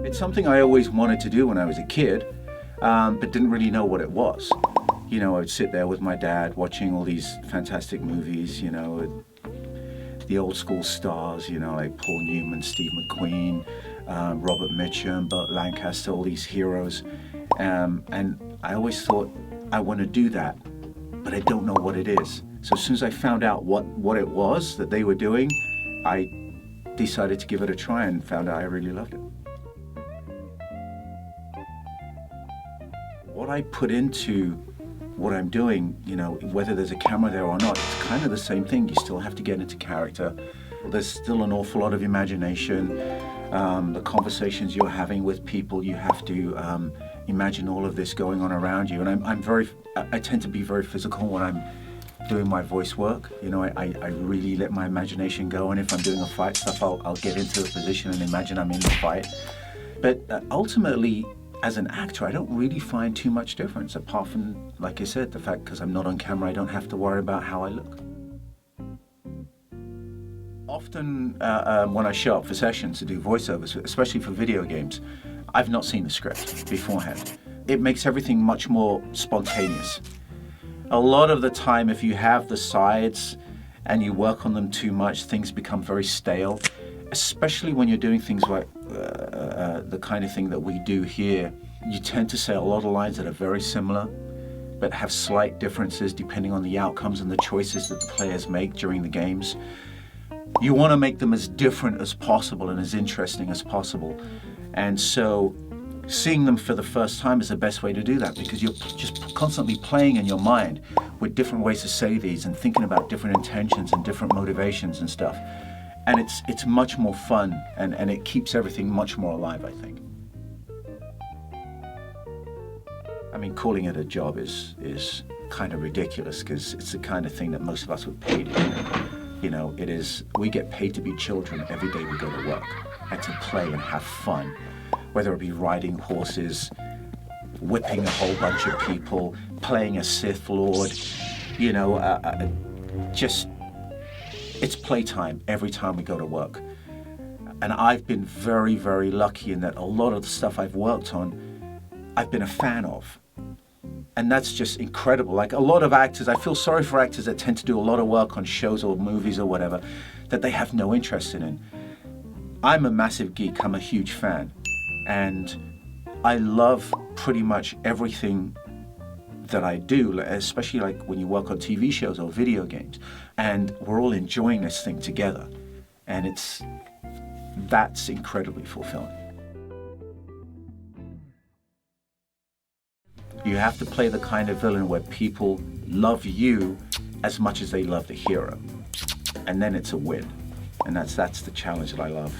It's something I always wanted to do when I was a kid, but didn't really know what it was. You know, I would sit there with my dad watching all these fantastic movies, you know, the old school stars, you know, like Paul Newman, Steve McQueen, Robert Mitchum, Burt Lancaster, all these heroes. And I always thought, I want to do that, but I don't know what it is. So as soon as I found out what it was that they were doing, I decided to give it a try and found out I really loved it. What I put into what I'm doing, you know, whether there's a camera there or not, it's kind of the same thing. You still have to get into character. There's still an awful lot of imagination. The conversations you're having with people, you have to imagine all of this going on around you. And I tend to be very physical when I'm doing my voice work. You know, I really let my imagination go. And if I'm doing a fight stuff, I'll get into a position and imagine I'm in the fight. But ultimately, as an actor, I don't really find too much difference, apart from, like I said, the fact because I'm not on camera, I don't have to worry about how I look. Often when I show up for sessions to do voiceovers, especially for video games, I've not seen the script beforehand. It makes everything much more spontaneous. A lot of the time, if you have the sides and you work on them too much, things become very stale, especially when you're doing things like the kind of thing that we do here. You tend to say a lot of lines that are very similar, but have slight differences depending on the outcomes and the choices that the players make during the games. You want to make them as different as possible and as interesting as possible. And so seeing them for the first time is the best way to do that, because you're just constantly playing in your mind with different ways to say these and thinking about different intentions and different motivations and stuff. And it's much more fun, and it keeps everything much more alive, I think. I mean, calling it a job is kind of ridiculous, because it's the kind of thing that most of us would pay to do. You know, it is, we get paid to be children every day we go to work, and to play and have fun, whether it be riding horses, whipping a whole bunch of people, playing a Sith Lord, you know, it's playtime every time we go to work. And I've been very, very lucky in that a lot of the stuff I've worked on, I've been a fan of. And that's just incredible. Like a lot of actors, I feel sorry for actors that tend to do a lot of work on shows or movies or whatever that they have no interest in. I'm a massive geek, I'm a huge fan. And I love pretty much everything that I do, especially like when you work on TV shows or video games, and we're all enjoying this thing together, and that's incredibly fulfilling. You have to play the kind of villain where people love you as much as they love the hero, and then it's a win, and that's the challenge that I love.